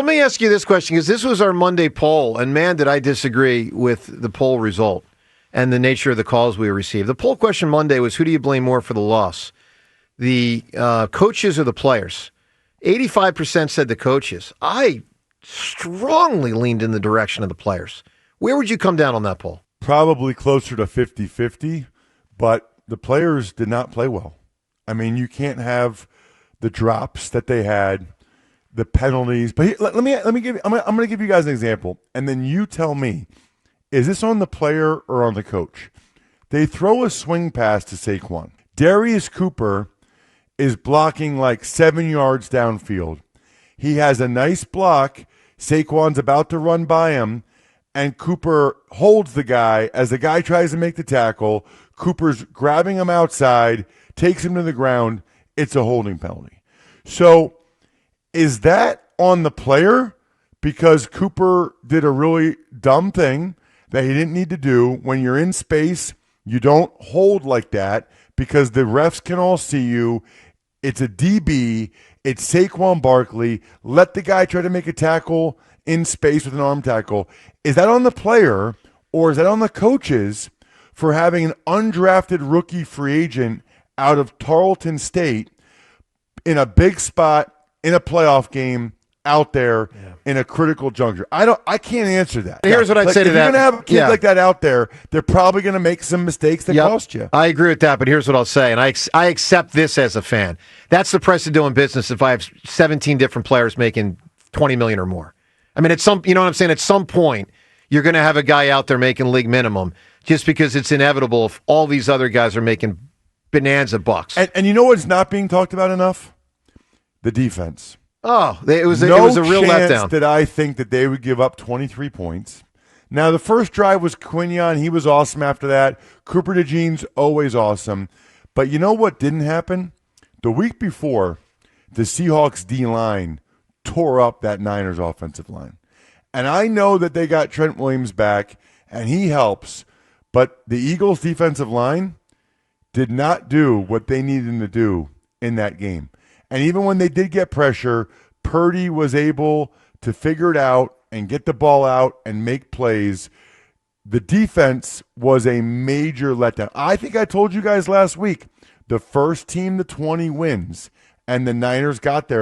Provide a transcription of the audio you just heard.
let me ask you this question, because this was our Monday poll, and man, did I disagree with the poll result and the nature of the calls we received. The poll question Monday was, who do you blame more for the loss? The coaches or the players? 85% said the coaches. I strongly leaned in the direction of the players. Where would you come down on that poll? Probably closer to 50-50, but the players did not play well. I mean, you can't have the drops that they had, the penalties. But let me give. I'm going to give you guys an example, and then you tell me: is this on the player or on the coach? They throw a swing pass to Saquon. Darius Cooper is blocking like 7 yards downfield. He has a nice block. Saquon's about to run by him, and Cooper holds the guy. As the guy tries to make the tackle, Cooper's grabbing him outside, takes him to the ground. It's a holding penalty. So is that on the player because Cooper did a really dumb thing that he didn't need to do? When you're in space, you don't hold like that because the refs can all see you. It's a DB. It's Saquon Barkley. Let the guy try to make a tackle in space with an arm tackle. Is that on the player or is that on the coaches for having an undrafted rookie free agent out of Tarleton State in a big spot in a playoff game out there in a critical juncture? I can't answer that. Here's what I'd say to that. If you're going to have a kid like that out there, they're probably going to make some mistakes that cost you. I agree with that, but here's what I'll say, and I accept this as a fan. That's the price of doing business if I have 17 different players making $20 million or more. I mean, you know what I'm saying? At some point, you're going to have a guy out there making league minimum just because it's inevitable if all these other guys are making bonanza bucks. And you know what's not being talked about enough? The defense. Oh, it was a real chance letdown. That I think that they would give up 23 points. Now, the first drive was Quinion. He was awesome after that. Cooper DeJean's always awesome. But you know what didn't happen? The week before, the Seahawks D-line tore up that Niners offensive line. And I know that they got Trent Williams back, and he helps. But the Eagles' defensive line did not do what they needed them to do in that game. And even when they did get pressure, Purdy was able to figure it out and get the ball out and make plays. The defense was a major letdown. I think I told you guys last week, the first team to 20 wins, and the Niners got there.